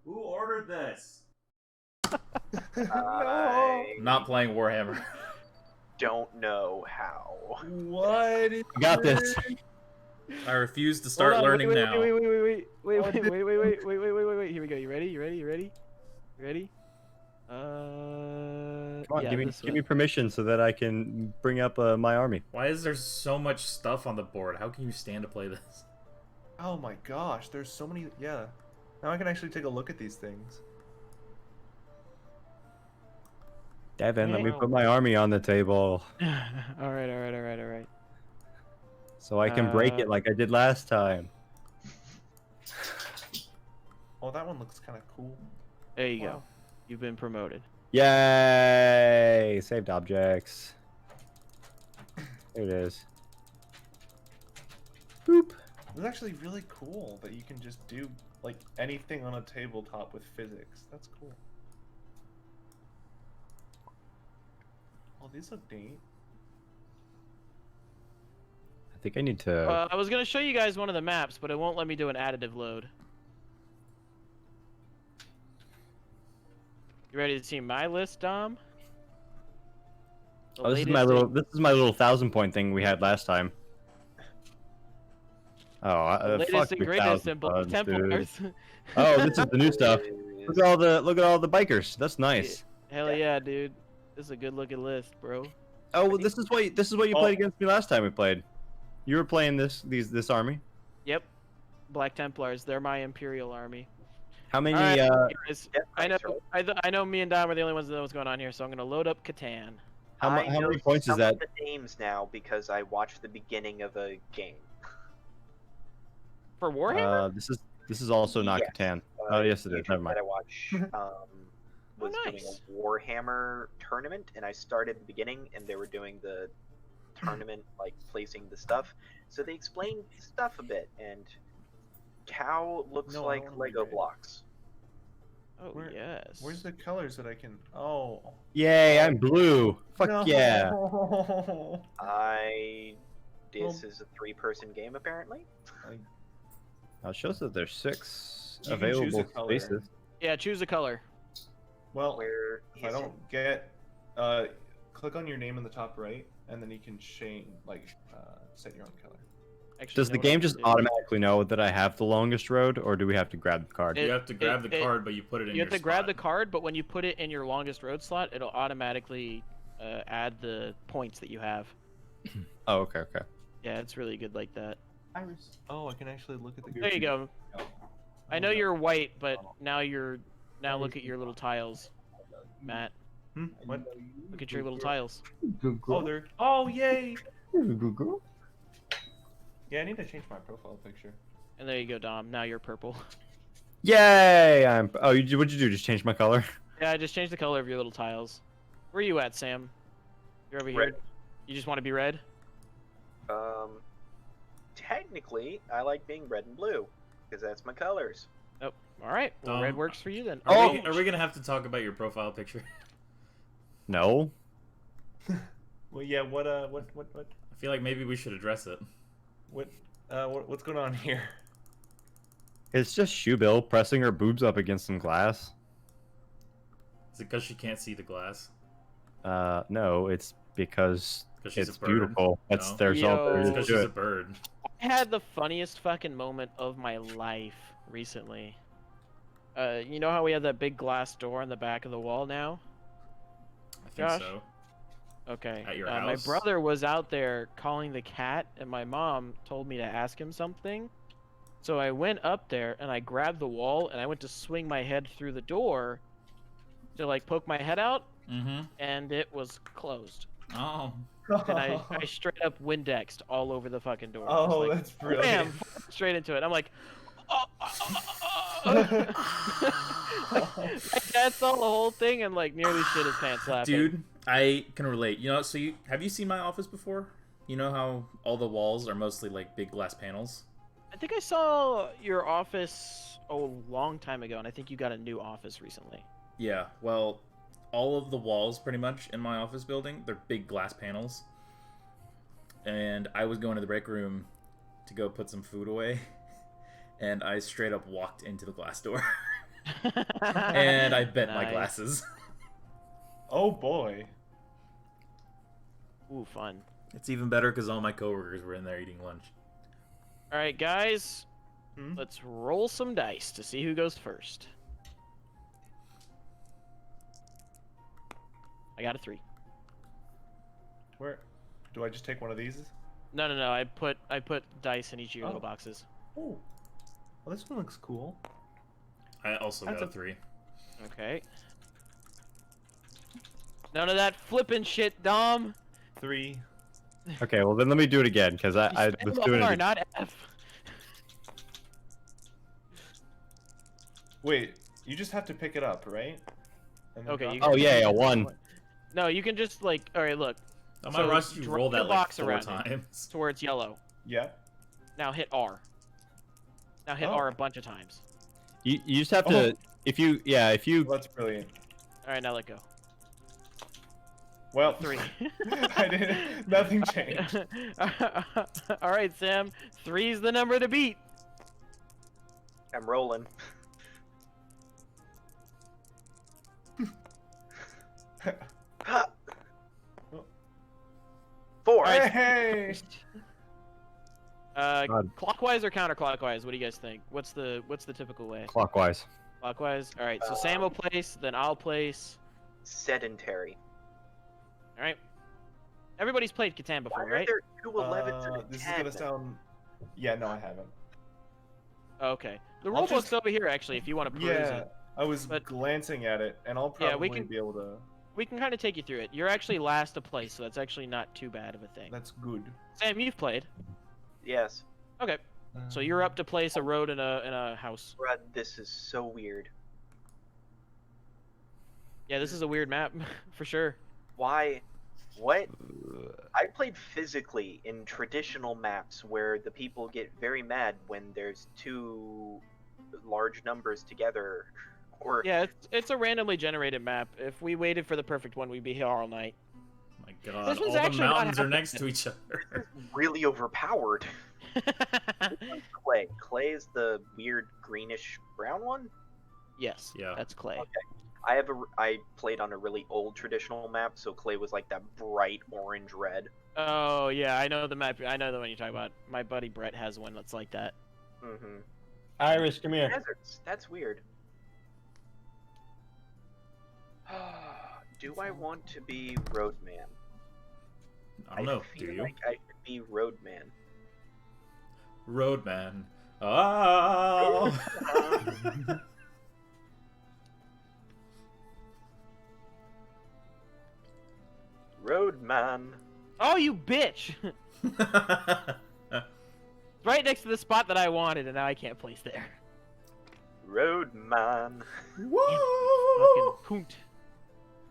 Who ordered this? I Not playing Warhammer. don't know how. What? You got this. I refuse to start learning now. Wait. Here we go. You ready? You ready? Come on, yeah, give me permission so that I can bring up my army. Why is there so much stuff on the board? How can you stand to play this? Oh my gosh, there's so many. Yeah. Now I can actually take a look at these things. Devin, let me put my army on the table all right. so I can break it like I did last time. Oh, that one looks kind of cool. There you Wow. go. You've been promoted. Yay! Saved objects. There it is. Boop. It's actually really cool that you can just do like anything on a tabletop with physics. That's cool. Oh, these look neat. I think I need to. I was gonna show you guys one of the maps, but it won't let me do an additive load. You ready to see my list, Dom? Oh, this is my little 1,000-point thing we had last time. Oh, latest fuck and your greatest 1,000 in both puns, Templars. dude. Oh, this is the new stuff. Look at all the bikers. That's nice. Hell yeah, dude. This is a good looking list, bro. Oh, well, this is what you Oh. played against me last time we played. You were playing this army. Yep. Black Templars, they're my Imperial army. How many? Alright, anyways, Yeah, I know, thanks, I know me and Dom are the only ones that know what's going on here, so I'm gonna load up Catan. How I many know points is some that? of the names now because I watched the beginning of a game. For Warhammer? This is also not Yes. Catan. Oh yes, it is. YouTube Never mind. That I watch was doing nice. a Warhammer tournament, and I started at the beginning, and they were doing the tournament, like placing the stuff. So they explained stuff a bit, and cow looks No, I like wanna be Lego red. blocks. Oh, Where- yes. Where's the colors that I can? Oh. Yay! I'm blue. Fuck No. yeah! This is a 3-person game apparently. It shows that there's 6 You can choose a available color. spaces. Yeah, choose a color. Well, Where if I is it? don't get, click on your name in the top right, and then you can change, set your own color. Actually, Does you the know what game I'm just gonna do? automatically know that I have the longest road, or do we have to grab the card? It- You have to grab the it- card, but you put it in You your have to grab spot. the card, but when you put it in your longest road slot, it'll automatically add the points that you have. Oh, okay, okay. Yeah, it's really good like that. Iris. Oh, I can actually look at the. There you go. I know Oh, no. you're white, but now look at your little tiles, Matt. What? Look at your little tiles. Oh, there. Oh, yay! Yeah, I need to change my profile picture. And there you go, Dom. Now you're purple. Yay! Oh, what'd you do? Just change my color? Yeah, I just changed the color of your little tiles. Where are you at, Sam? You're over Red. here. You just want to be red? Technically, I like being red and blue because that's my colors. Oh, all right. Well, red works for you then. Are we gonna have to talk about your profile picture? No. Well, yeah. What? I feel like maybe we should address it. What's going on here? It's just Shoebill pressing her boobs up against some glass. Is it because she can't see the glass? No, it's because She's it's a bird? beautiful. That's No? there's all there Yo. is Because to she's a it. bird. I had the funniest fucking moment of my life recently. You know how we have that big glass door on the back of the wall now? I think Josh? so. Okay. At your My house? brother was out there calling the cat, and my mom told me to ask him something. So I went up there and I grabbed the wall and I went to swing my head through the door to like poke my head out, Mm-hmm. and it was closed. Oh. And I straight up Windexed all over the fucking door. Oh, Just like, that's brilliant. bam, straight into it. I'm like, my dad saw the whole thing and like nearly shit his pants laughing. Dude, I can relate. You know, so have you seen my office before? You know how all the walls are mostly like big glass panels? I think I saw your office a long time ago, and I think you got a new office recently. Yeah, well, all of the walls pretty much in my office building, they're big glass panels. And I was going to the break room to go put some food away, and I straight up walked into the glass door. And I bent my Nice. glasses. Oh boy. Ooh, fun. It's even better because all my coworkers were in there eating lunch. All right, guys, Hmm? let's roll some dice to see who goes first. I got a 3. Where? Do I just take one of these? No. I put dice in each of your little Oh. boxes. Oh. Well, this one looks cool. I also That's got a a- 3. Okay. None of that flipping shit, Dom. 3. Okay, well then let me do it again because I You was spelled doing R, it. not F. Wait, you just have to pick it up, right? And then Okay. drop You it? can Oh, yeah, pick it one. up. No, you can just like. All right, look. On So my rush, you drop roll that your like box 4 around it. times. To where it's yellow. Yeah. Now hit R. Now hit Oh. R a bunch of times. You just have to if you Well, that's brilliant. All right, now let go. Well, 3. I didn't. Nothing changed. All right, Sam. 3's the number to beat. I'm rolling. Ha! Oh. 4. Alright. Hey! God. Clockwise or counterclockwise? What do you guys think? What's the typical way? clockwise. Clockwise. All right. So Sam will place, then I'll place. Sedentary. All right. Everybody's played Catan Why before, are right? there 2 11s and a This is 10? gonna sound. Yeah, no, I haven't. Okay. The I'll rule book's just- over here, actually, if you want to peruse Yeah, it. I was But- glancing at it, and I'll Yeah, probably we can- be able to. We can kind of take you through it. You're actually last to place, so that's actually not too bad of a thing. That's good. Sam, you've played. Yes. Okay. So you're up to place a road in a house. Bruh, this is so weird. Yeah, this is a weird map, for sure. Why? What? I played physically in traditional maps where the people get very mad when there's 2 large numbers together. Or Yeah, it's a randomly generated map. If we waited for the perfect one, we'd be here all night. My God, This one's all the actually not mountains are happening. next to each other. really overpowered. Clay. Clay is the weird greenish brown one. Yes. Yeah. That's Clay. I played on a really old traditional map, so Clay was like that bright orange red. Oh yeah, I know the map. I know the one you're talking about. My buddy Brett has one that's like that. Mm-hmm. Iris, come here. Deserts. That's weird. Do I want to be Roadman? I don't know. feel Do you? like I should be Roadman. Roadman. Oh. Roadman. Oh, you bitch! Right next to the spot that I wanted, and now I can't place there. Roadman. Fucking poont.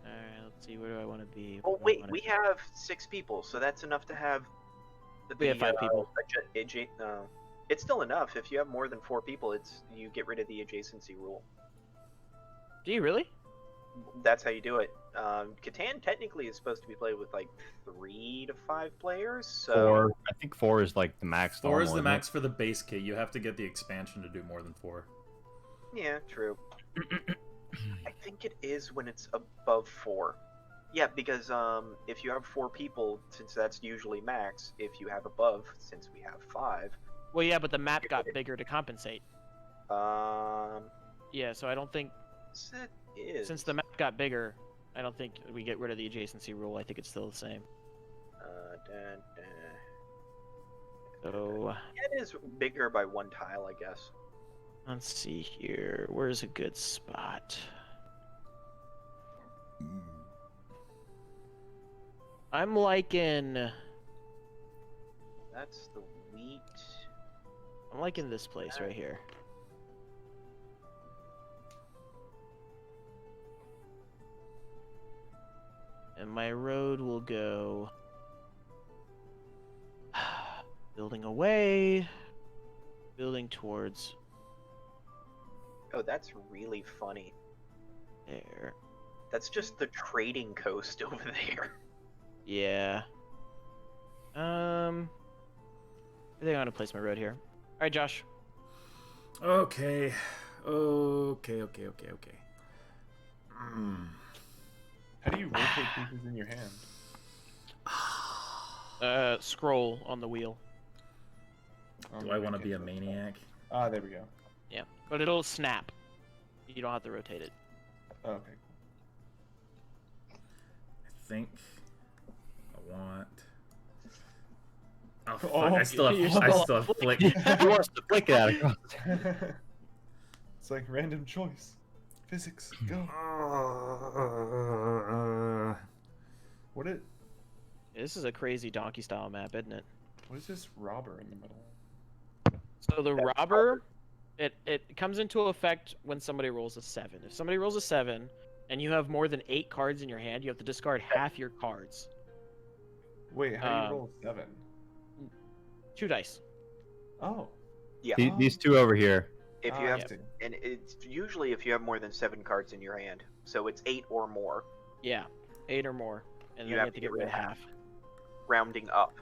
Alright, let's see. Where do I want to be? Oh Where do I wait, wanna we be? have 6 people, so that's enough to have. We have 5 people. It's still enough. If you have more than 4 people, you get rid of the adjacency rule. Do you really? That's how you do it. Catan technically is supposed to be played with like 3 to 5 players. So 4. I think 4 is like the max. 4 is normal, the isn't it? max for the base kit. You have to get the expansion to do more than 4. yeah, true. I think it is when it's above 4. Yeah, because if you have 4 people, since that's usually max, if you have above, since we have 5, Well, yeah, but the map got bigger to compensate. um, Yeah, so I don't think it is. since the map got bigger, I don't think we get rid of the adjacency rule. I think it's still the same. Dun, dun. So It is bigger by 1 tile, I guess. let's see here. Where's a good spot? I'm liking. That's the wheat. I'm liking this place right here. And my road will go building away, building towards Oh, that's really funny. there. That's just the trading coast over there. Yeah. I think I'm gonna place my road here. All right, Josh. Okay. Okay. How do you rotate pieces in your hand? Scroll on the wheel. Do I want to be a maniac? Ah, there we go. Yeah, but it'll snap. You don't have to rotate it. Oh, okay. I think I want. Oh, fuck. Oh, I still you're have flick. He wants to flick it across. It's like random choice. Physics, go. What it? This is a crazy donkey style map, isn't it? What is this robber in the middle? So the robber, it comes into effect when somebody rolls a 7. If somebody rolls a 7 and you have more than 8 cards in your hand, you have to discard half your cards. Wait, how do you roll 7? 2 dice. Oh. Yeah. These two over here. If you have, to. and it's usually if you have more than 7 cards in your hand, so it's 8 or more. Yeah, 8 or more, and You then you have have to to get rid of half. Rounding up.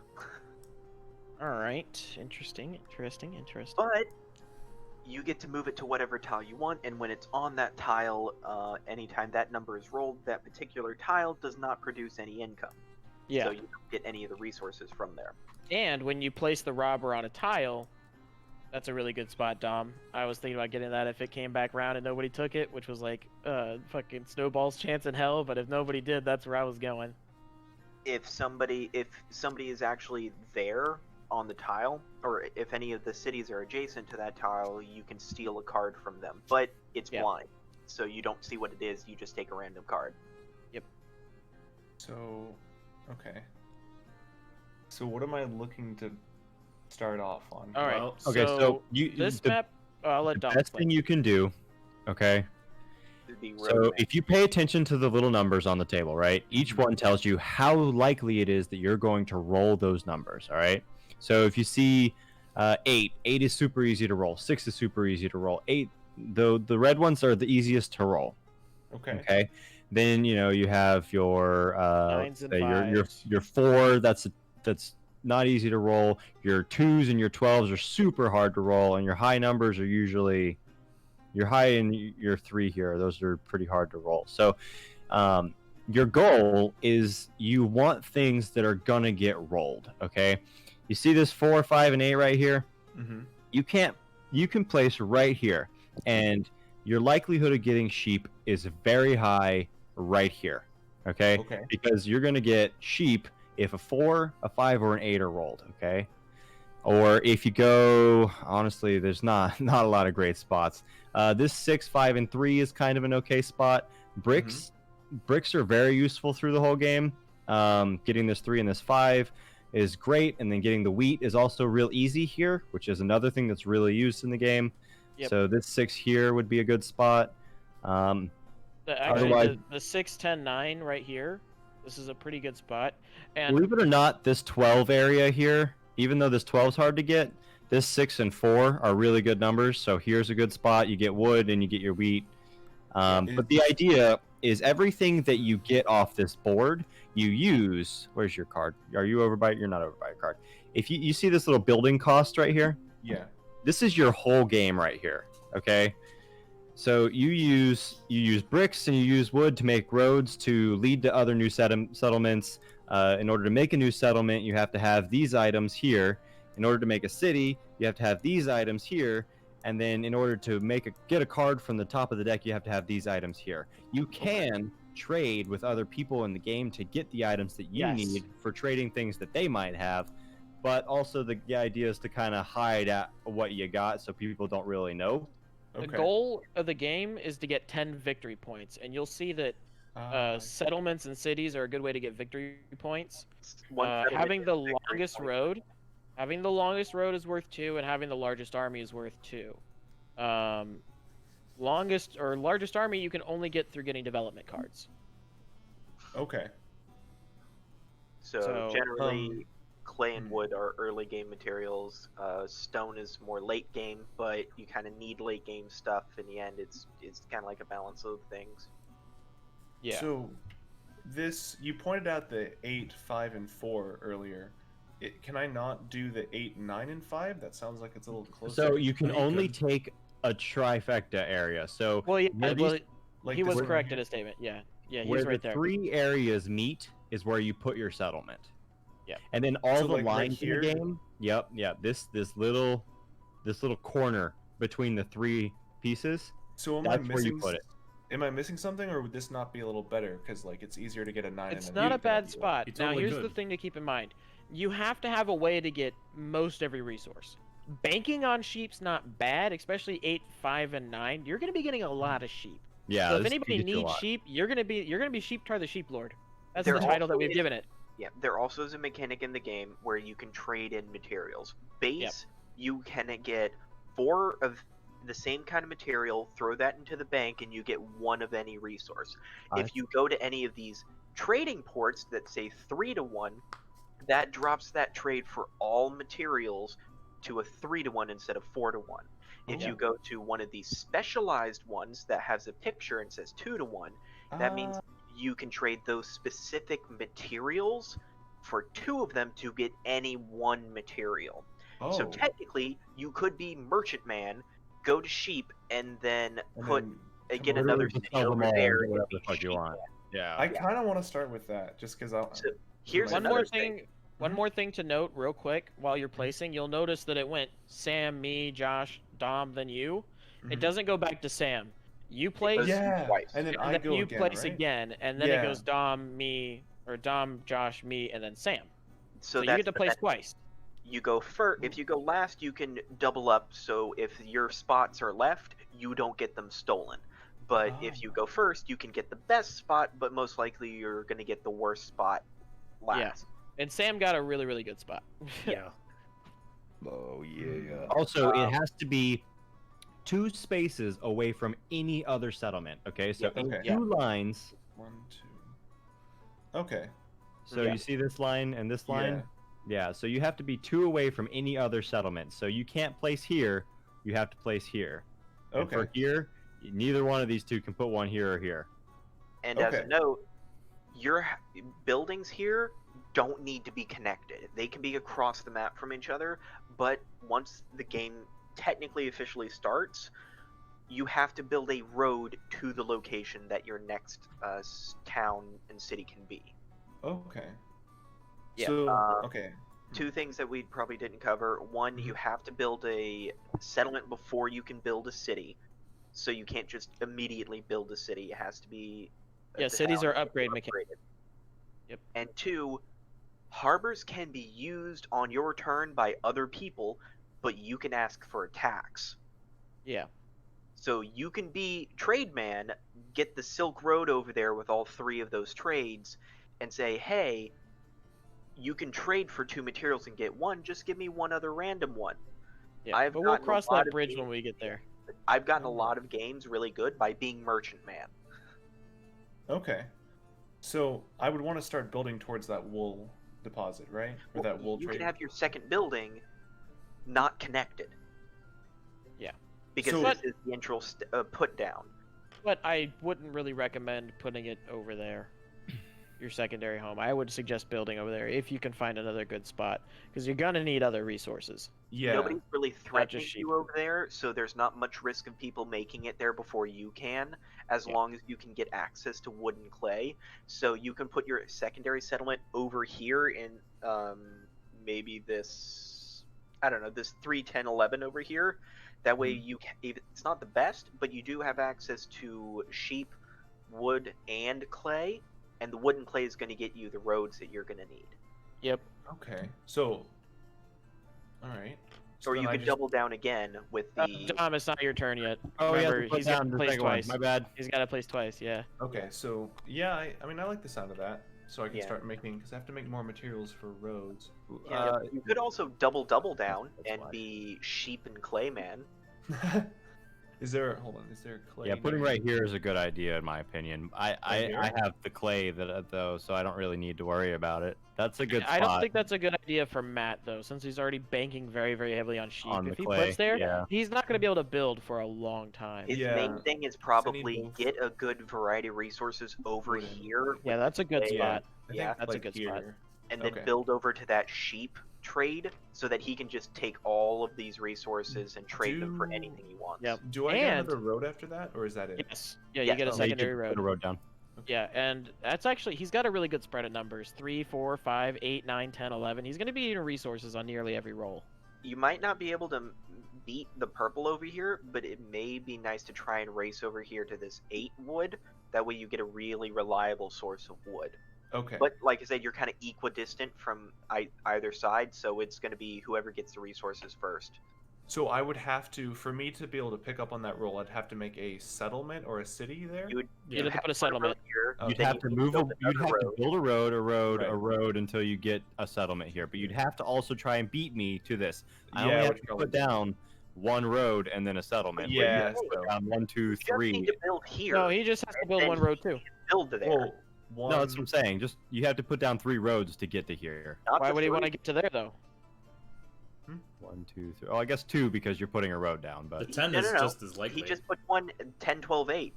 All right, interesting. But you get to move it to whatever tile you want, and when it's on that tile, anytime that number is rolled, that particular tile does not produce any income. Yeah, So you don't get any of the resources from there. and when you place the robber on a tile, that's a really good spot, Dom. I was thinking about getting that if it came back around and nobody took it, which was like fucking snowball's chance in hell. But if nobody did, that's where I was going. If somebody is actually there on the tile, or if any of the cities are adjacent to that tile, you can steal a card from them. But it's blind, so you don't see what it is. You just take a random card. Yep. So, okay. So what am I looking to start off on? All right. Well, Okay, so this the, map, I'll let the Dom best explain. thing you can do, okay? It'd be So road if you pay attention to the little numbers on the table, right? Each one tells you how likely it is that you're going to roll those numbers, all right? So if you see 8 is super easy to roll. 6 is super easy to roll. 8, the red ones are the easiest to roll. Okay. Okay. Then you have your 9s and say your 5s. 4. That's not easy to roll. Your 2s and your 12s are super hard to roll, and your high numbers are usually your high and your 3 here. Those are pretty hard to roll. So your goal is you want things that are gonna get rolled. Okay. You see this 4, 5, and 8 right here? Mm-hmm. You can place right here, and your likelihood of getting sheep is very high right here. Okay? Okay. Because you're going to get sheep if a 4, a 5, or an 8 are rolled. Okay? Or if you go, honestly, there's not a lot of great spots. This 6, 5, and 3 is kind of an okay spot. Bricks are very useful through the whole game. Getting this 3 and this 5 is great, and then getting the wheat is also real easy here, which is another thing that's really used in the game. Yep. So this 6 here would be a good spot. Actually, otherwise- the 6, 10, 9 right here. This is a pretty good spot. And Believe it or not, this 12 area here, even though this 12 is hard to get, this 6 and 4 are really good numbers. So here's a good spot. You get wood and you get your wheat. But the idea is everything that you get off this board, you use. Where's your card? Are you over by? You're not over by your card. If you see this little building cost right here, Yeah. this is your whole game right here. Okay. So you use bricks and you use wood to make roads to lead to other new settlements. In order to make a new settlement, you have to have these items here. In order to make a city, you have to have these items here. And then in order to get a card from the top of the deck, you have to have these items here. You can trade with other people in the game to get the items that you need for trading things that they might have. But also the idea is to kind of hide at what you got so people don't really know. the goal of the game is to get 10 victory points, and you'll see that settlements and cities are a good way to get victory points. Having the longest road is worth 2, and having the largest army is worth 2. Longest or largest army you can only get through getting development cards. Okay. So generally, clay and wood are early game materials. Stone is more late game, but you kind of need late game stuff. In the end, it's kind of like a balance of things. Yeah. So you pointed out the 8, 5, and 4 earlier. Can I not do the 8, 9, and 5? That sounds like it's a little closer. So you can only take a trifecta area. So Well, yeah, where well, these- Like he this was one correct here? in his statement. Yeah, yeah, where he's the right there. 3 areas meet is where you put your settlement. Yep. And then all So, the like, right lines in the here? game. Yep. This little corner between the 3 pieces. So am That's I where missing? you put it. Am I missing something, or would this not be a little better? Because like it's easier to get a 9 It's and a not 8 a than bad a 4. spot. It's Now, totally here's the good. thing to keep in mind: you have to have a way to get most every resource. Banking on sheep's not bad, especially 8, 5, and 9. You're going to be getting a lot of sheep. Yeah. So if this anybody can get you a needs lot. sheep, you're gonna be Sheep Tar the Sheep Lord. That's There the title that also we've is- given it. Yeah, there also is a mechanic in the game where you can trade in materials. Base, you can get 4 of the same kind of material, throw that into the bank, and you get 1 of any resource. Nice. If you go to any of these trading ports that say 3 to 1, that drops that trade for all materials to a 3 to 1 instead of 4 to 1. If Yeah. you go to one of these specialized ones that has a picture and says 2 to 1, that means you can trade those specific materials for 2 of them to get any 1 material. So Oh, technically, you could be merchant man, go to sheep, and then and put then get come another over- Literally just city sell them over all and there. do and whatever be the fuck you sheep want. man. Yeah. I kind of want to start with that, just because I. So here's One another more thing. One more thing to note, real quick, while you're placing, you'll notice that it went Sam, me, Josh, Dom, then you. It Mhm. doesn't go back to Sam. You goes place, Yeah, twice. and then and I then go you again, place right? again, and then it Yeah. goes Dom, me, or Dom, Josh, me, and then Sam. So you that's get to the place benefit. twice. You go first. If you go last, you can double up. So if your spots are left, you don't get them stolen. But if you go first, you can get the best spot, but most likely you're going to get the worst spot last. And Sam got a really, really good spot. Yeah. Oh yeah. Also, it has to be 2 spaces away from any other settlement. Okay, so Yeah, in okay. 2 lines. 1, 2. Okay. So Yeah. you see this line and this Yeah. line. Yeah. So you have to be 2 away from any other settlement. So you can't place here. You have to place here. And Okay. for here, neither one of these 2 can put one here or here. And as a Okay. note, your buildings here don't need to be connected. They can be across the map from each other, but once the game technically officially starts, you have to build a road to the location that your next town and city can be. Okay. Yeah, So uh, okay. 2 things that we probably didn't cover. One, you have to build a settlement before you can build a city. So you can't just immediately build a city. It has to be Yeah, the cities town are has to be upgrade mechanics. upgraded. Yep. And 2, harbors can be used on your turn by other people, but you can ask for a tax. Yeah. So you can be trade man, get the Silk Road over there with all 3 of those trades, and say, hey, you can trade for 2 materials and get 1, just give me 1 other random one. Yeah. I've But we'll gotten a cross lot that of bridge games- when we get there. I've gotten a lot of games really good by being merchant man. Okay. So I would want to start building towards that wool deposit, right? Or that wool You trade. can have your second building not connected. Yeah. Because So- this is the intro put down. But I wouldn't really recommend putting it over there. Your secondary home. I would suggest building over there if you can find another good spot, because you're gonna need other resources. Yeah. Nobody's really threatening sheep. you over there, so there's not much risk of people making it there before you can, as Yeah. long as you can get access to wood and clay. So you can put your secondary settlement over here in maybe this, I don't know, this 3, 10, 11 over here. That way you can, it's not the best, but you do have access to sheep, wood, and clay, and the wood and clay is going to get you the roads that you're going to need. Yep. Okay. So. All right. So Or then you I could just- double down again with the... Dom, it's not your turn yet. Oh, yeah. Remember, he's got to place twice. My bad. He's got to place twice. Yeah. Okay. So yeah, I mean I like the sound of that. So I can Yeah. start making, because I have to make more materials for roads. Yeah, you could also double down That's and why. be sheep and clay man. Is there? Hold on. Is there clay? Yeah, putting near right here is a good idea in my opinion. I here? have the clay though, so I don't really need to worry about it. That's a good spot. I don't think that's a good idea for Matt though, since he's already banking very, very heavily on sheep. On If the he clay, puts there, yeah. he's not going to be able to build for a long time. His Yeah. main thing is probably both. get a good variety of resources over Wood and here, Yeah, that's a good Yeah. spot. I Yeah, think, that's a like, good spot. here. and then Okay. build over to that sheep trade so that he can just take all of these resources and trade them for anything he wants. Yep. Do I get And- another road after that, or is that it? Yes. Yeah, Yeah, you get a so Yeah, you secondary can road. put a road down. Yeah, and that's actually, he's got a really good spread of numbers. 3, 4, 5, 8, 9, 10, 11. He's going to be eating resources on nearly every roll. You might not be able to beat the purple over here, but it may be nice to try and race over here to this 8 wood. That way you get a really reliable source of wood. Okay. But like I said, you're kind of equidistant from either side, so it's going to be whoever gets the resources first. So I would have to, for me to be able to pick up on that roll, I'd have to make a settlement or a city there. You would You'd have to put a road settlement. here, Oh, You'd then have you to would move. build You'd another have to road. build a Right. road until you get a settlement here. But you'd have to also try and beat me to this. I only Yeah, have which to probably put down one road and then a settlement. where you Yeah, have to put so- down 1, 2, You just 3. need to build here. No, he just has to build and one then road too. build there. Well, one... No, that's what I'm saying. Just you have to put down 3 roads to get to here. Not Why the would he want to three. get to there though? 1, 2, 3. Oh, I guess 2 because you're putting a road down. The But 10 No, is no, no. just as likely. He just put 1, 10, 12, 8.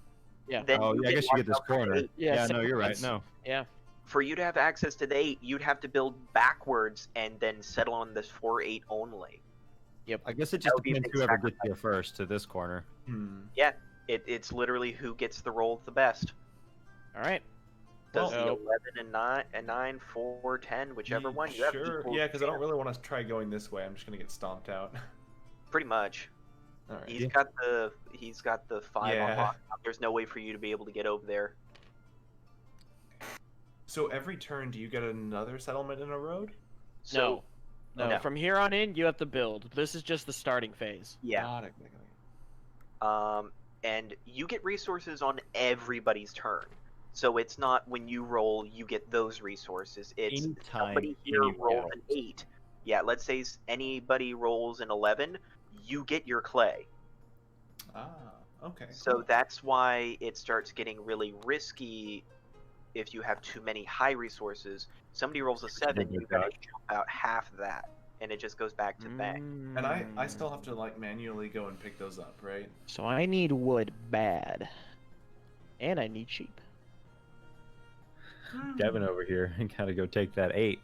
Yeah. Then oh, yeah, I guess you get this locked out for corner. 8. Yeah, Yeah, no, you're right. settlements. No. Yeah. For you to have access to the 8, you'd have to build backwards and then settle on this 4, 8 only. I guess it That just would be a depends big whoever gets here first to this corner. It's literally who gets the roll the best. All right. Does Well, the 11 and 9, 4, 10, whichever one you have. Sure. equal Yeah, because I don't chance. really want to try going this way. I'm just gonna get stomped out. Pretty much. All right. He's got the 5 Yeah. on lock. There's no way for you to be able to get over there. So every turn, do you get another settlement in a road? So, No. No. From here on in, you have to build. This is just the starting phase. yeah. Got it. And you get resources on everybody's turn. So it's not when you roll, you get those resources. It's Anytime somebody here anyone rolls an 8. Yeah, let's say anybody rolls an 11, you get your clay. Ah, okay. So that's why it starts getting really risky if you have too many high resources. Somebody rolls a 7, you gotta jump out half that, and it just goes back to back. And I still have to like manually go and pick those up, right? So I need wood bad. And I need sheep. Devin over here and gotta go take that 8.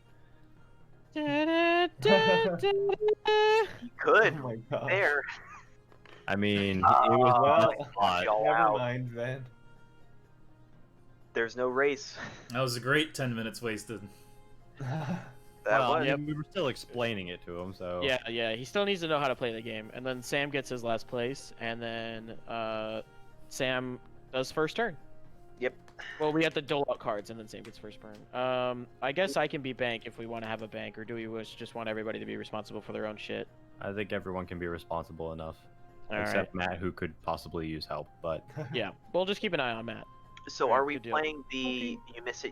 You Oh could my god. there. I mean, it Ah, was well, a lot. y'all Never out. mind then. There's no race. That was a great 10 minutes wasted. That Well, was. I mean, we were still explaining it to him, so Yeah, he still needs to know how to play the game. And then Sam gets his last place, and then Sam does first turn. Yep. Well, we have to dole out cards, and then Sam gets first turn. I guess I can be bank if we want to have a bank, or do we just want everybody to be responsible for their own shit? I think everyone can be responsible enough, All right. except Matt, who could possibly use help. But Yeah, we'll just keep an eye on Matt. So Alright, are we good deal. playing the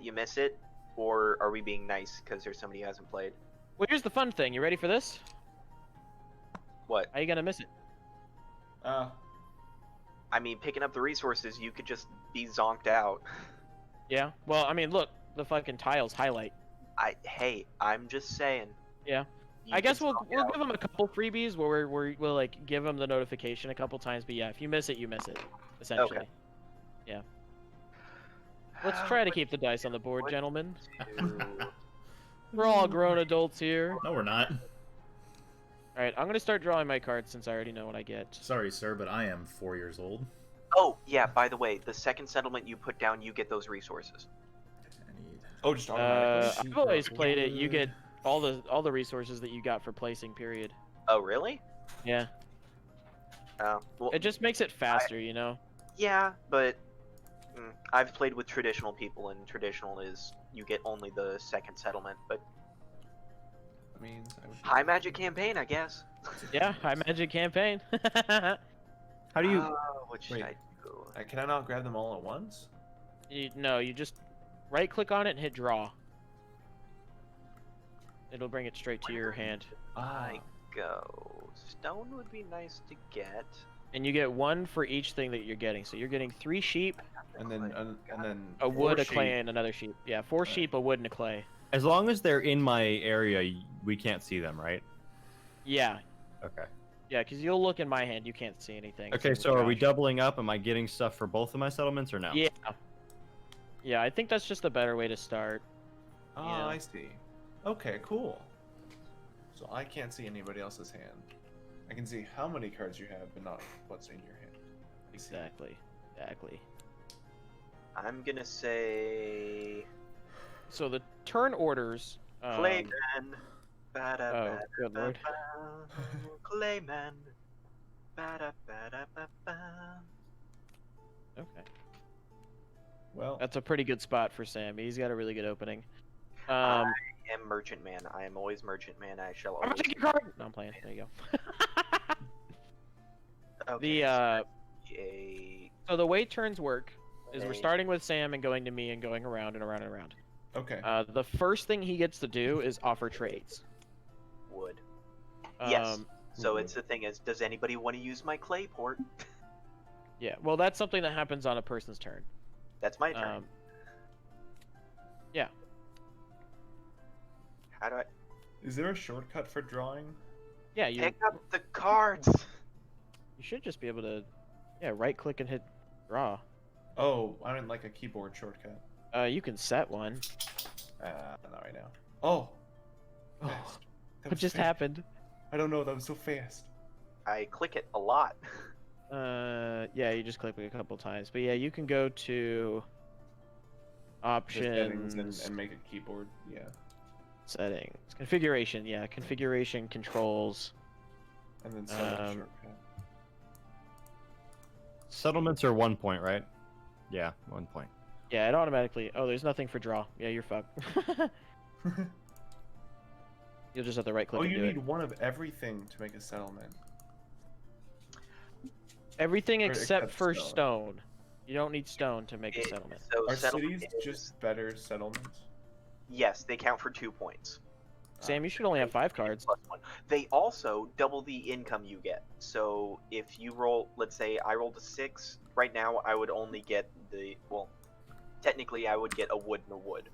you miss it, or are we being nice because there's somebody who hasn't played? Well, here's the fun thing. You ready for this? What? How you gonna miss it? I mean, picking up the resources, you could just be zonked out. Yeah. Well, I mean, look, the fucking tiles highlight. Hey, I'm just saying. Yeah. You I guess can we'll zonk give out. them a couple freebies where we'll like give them the notification a couple times. But yeah, if you miss it, you miss it. Essentially. Okay. Yeah. Let's try to What keep the dice on the board, what gentlemen. to- We're all grown adults here. No, we're not. All right, I'm gonna start drawing my cards since I already know what I get. Sorry, sir, but I am 4 years old. Oh, yeah, by the way, the second settlement you put down, you get those resources. I need... Oh, just automatically. I've always played it. You get all the resources that you got for placing. Period. Oh, really? Yeah. Oh, well, It just makes it faster, you know. yeah, but I've played with traditional people, and traditional is you get only the second settlement. But Means I would... high magic campaign, I guess. Yeah, high magic campaign. how do you? What should Wait. I do? Can I not grab them all at once? No, you just right-click on it and hit draw. It'll bring it straight to your hand, I go. Stone would be nice to get. and you get one for each thing that you're getting. So you're getting 3 sheep, And then a wood, a sheep. clay, and another sheep. Yeah, 4 sheep, a wood, and a clay. As long as they're in my area, we can't see them, right? Yeah, Okay. yeah, because you'll look in my hand, you can't see anything. Okay, so are we doubling up? Am I getting stuff for both of my settlements or no? Yeah. Yeah, I think that's just a better way to start. Oh, Yeah. I see. Okay, cool. So I can't see anybody else's hand. I can see how many cards you have, but not what's in your hand. Exactly. Exactly. I'm gonna say So the turn orders. Clayman. Oh, good lord. Clayman. Okay. Well, That's a pretty good spot for Sam. He's got a really good opening. I am Merchant Man. I am always Merchant Man. I shall I'm gonna always. take your card. No, I'm playing. There you go. Okay, So the way turns work is we're a- starting with Sam and going to me and going around and around and around. okay. The first thing he gets to do is offer trades. wood. Yes. So wood. it's the thing is, does anybody want to use my clay port? Yeah. Well, that's something that happens on a person's turn. That's my turn. Yeah. How do I Is there a shortcut for drawing? Yeah. You pick up the cards? you should just be able to, yeah, right click and hit draw. Oh, I mean like a keyboard shortcut. You can set one. Not right now. Oh. Oh, Fast. That what was just fast. happened? I don't know. That was so fast. I click it a lot. Yeah, you just click it a couple times. But yeah, you can go to Just settings options, and make a keyboard. Yeah. settings, configuration. Yeah, configuration controls. And then set a Um, shortcut. Settlements are 1 point, right? Yeah, 1 point. Yeah, it automatically. Oh, there's nothing for draw. Yeah, you're fucked. You'll just have to right click Oh, and you do need it. one of everything to make a settlement. Everything or except except for stone. stone. You don't need stone to make a settlement. So Are settlement cities is- just better settlements? Yes, they count for 2 points. Sam, you should only have 5 cards. +1. They also double the income you get. So if you roll, let's say I rolled a 6, right now I would only get technically I would get a wood and a wood.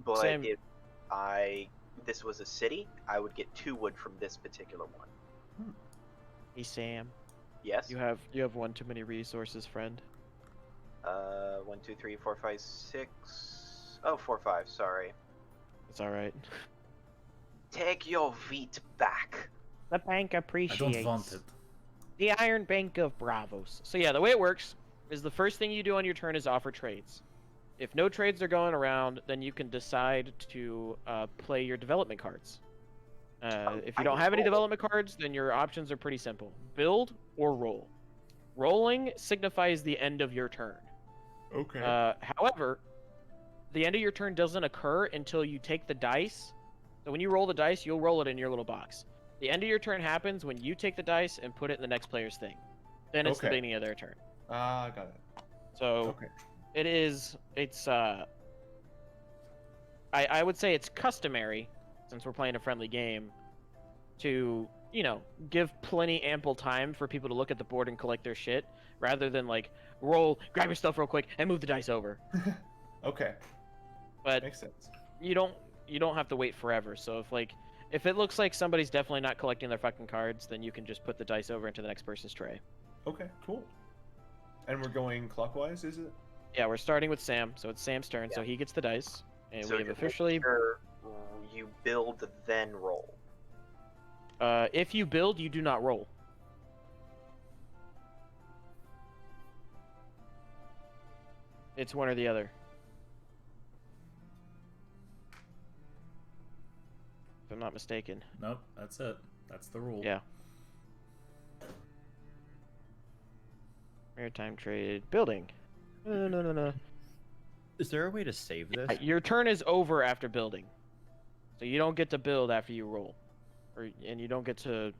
But Sam- if this was a city, I would get 2 wood from this particular one. Hey Sam, Yes? you have one too many resources, friend. 1, 2, 3, 4, 5, 6. Oh, 4, 5, sorry. It's all right. Take your wheat back. The bank I appreciates. don't want it. The Iron Bank of Bravos. So yeah, the way it works is the first thing you do on your turn is offer trades. If no trades are going around, then you can decide to play your development cards. If you don't have any roll. development cards, then your options are pretty simple. Build or roll. Rolling signifies the end of your turn. Okay. However, the end of your turn doesn't occur until you take the dice. So when you roll the dice, you'll roll it in your little box. The end of your turn happens when you take the dice and put it in the next player's thing. Then it's the Okay. beginning of their turn. Got it. So Okay. I would say it's customary, since we're playing a friendly game, to, give plenty ample time for people to look at the board and collect their shit, rather than like roll, grab your stuff real quick, and move the dice over. Okay. But Makes sense. you don't have to wait forever. So if it looks like somebody's definitely not collecting their fucking cards, then you can just put the dice over into the next person's tray. Okay. Cool. And we're going clockwise, is it? Yeah, we're starting with Sam, so it's Sam's turn, so he gets the dice, and So we have just make officially. sure you build, then roll. If you build, you do not roll. It's one or the other. If I'm not mistaken. Nope, that's it. That's the rule. Yeah. Maritime trade building. No. Is there a way to save this? Your turn is over after building, so you don't get to build after you roll, and you don't get to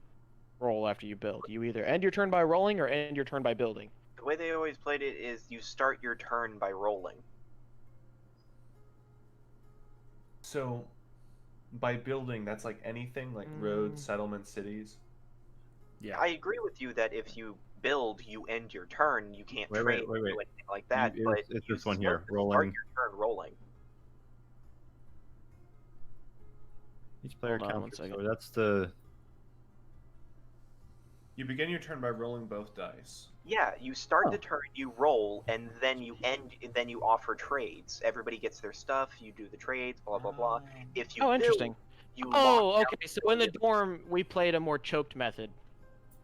roll after you build. You either end your turn by rolling or end your turn by building. The way they always played it is you start your turn by rolling. So, by building, that's like anything, like roads, settlements, cities. Yeah. I agree with you that if you build, you end your turn. You can't Wait, trade wait. or do anything like that. You- but it's you this one start- here, Start rolling. your turn rolling. Each player Hold on one counts. second. So that's the. You begin your turn by rolling both dice. Yeah, you start Oh. the turn, you roll, and then you end. Then you offer trades. Everybody gets their stuff. You do the trades. Blah blah blah. If you Oh, build, interesting. You Oh, lock down okay. So in the dorm, we played a more choked method.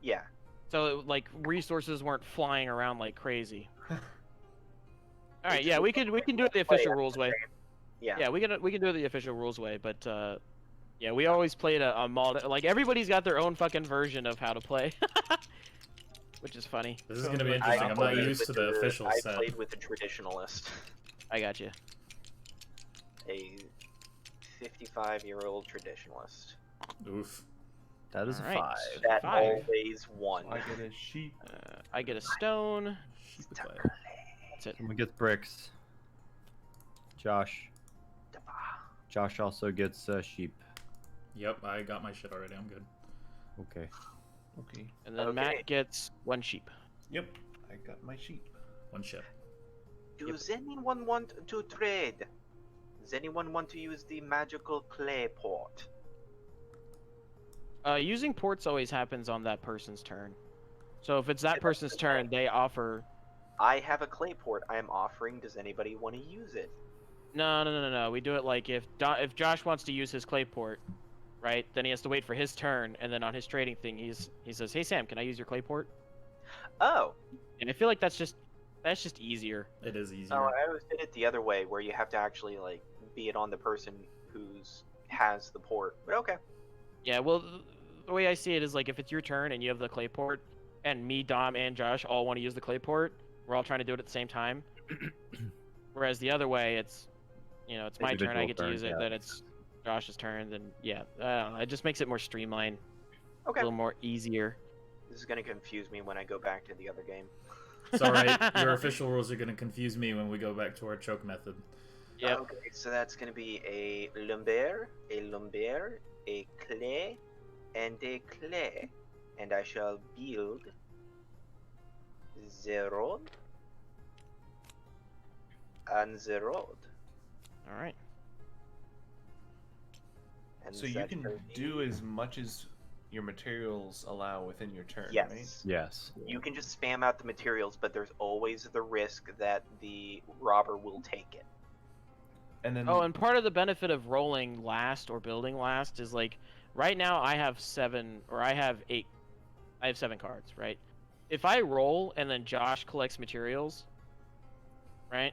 Yeah. So like resources weren't flying around like crazy. All right, It's yeah, just we can do it the play official at rules the way. same- Yeah. Yeah, we can do it the official rules way, but yeah, we always played a mod. Like everybody's got their own fucking version of how to play, which is funny. This is gonna be I interesting. I'm not played used with to the official I set. played with a traditionalist, I got you. a 55-year-old traditionalist Oof. That is a Alright. 5. that 5. always won. I get a sheep. I get a stone. Sheep clay. That's it. Someone gets bricks. Josh also gets sheep. Yep, I got my shit already. I'm good. Okay. Okay. And then Okay. Matt gets 1 sheep. Yep. I got my sheep. One ship. Does anyone want to trade? Does anyone want to use the magical clay pot? Using ports always happens on that person's turn. So if it's that person's turn, they offer. I have a clay port I am offering. Does anybody want to use it? No. We do it like if Josh wants to use his clay port, right? Then he has to wait for his turn, and then on his trading thing, he says, "Hey Sam, can I use your clay port?" Oh, And I feel like that's just easier. It is easier. no, I always did it the other way, where you have to actually like be it on the person who's has the port. But okay. Yeah, well, the way I see it is like if it's your turn and you have the clay port, and me, Dom, and Josh all want to use the clay port, we're all trying to do it at the same time. Whereas the other way, it's it's my turn, I Individual get to turn, use it, yeah. then it's Josh's turn, then yeah, I don't know, it just makes it more streamlined, a Okay. little more easier. This is gonna confuse me when I go back to the other game. It's alright. Your official rules are gonna confuse me when we go back to our choke method. Yep. Okay, so that's gonna be a lumber, a clay, and a clay, and I shall build the road and the road. All right. And So you that can will do be- as much as your materials allow within your turn, Yes. right? Yes. You can just spam out the materials, but there's always the risk that the robber will take it. And then Oh, and part of the benefit of rolling last or building last is like right now I have 7 or I have 8. I have 7 cards, right? If I roll and then Josh collects materials, right?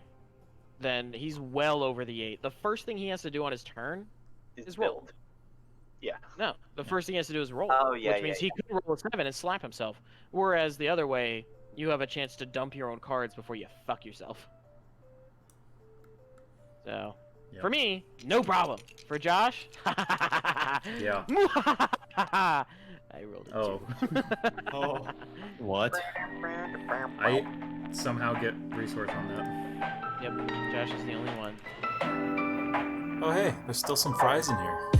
Then he's well over the 8. The first thing he has to do on his turn Is is roll. build. Yeah. No, the first thing he has to do is roll. Oh, yeah, which means yeah, he could roll a 7 and slap himself. Whereas the other way, you have a chance to dump your own cards before you fuck yourself. So, Yep. for me, no problem. For Josh, Yeah. I rolled a 2. Oh. oh, What? I somehow get resource on that. Yep, Josh is the only one. Oh hey, there's still some fries in here.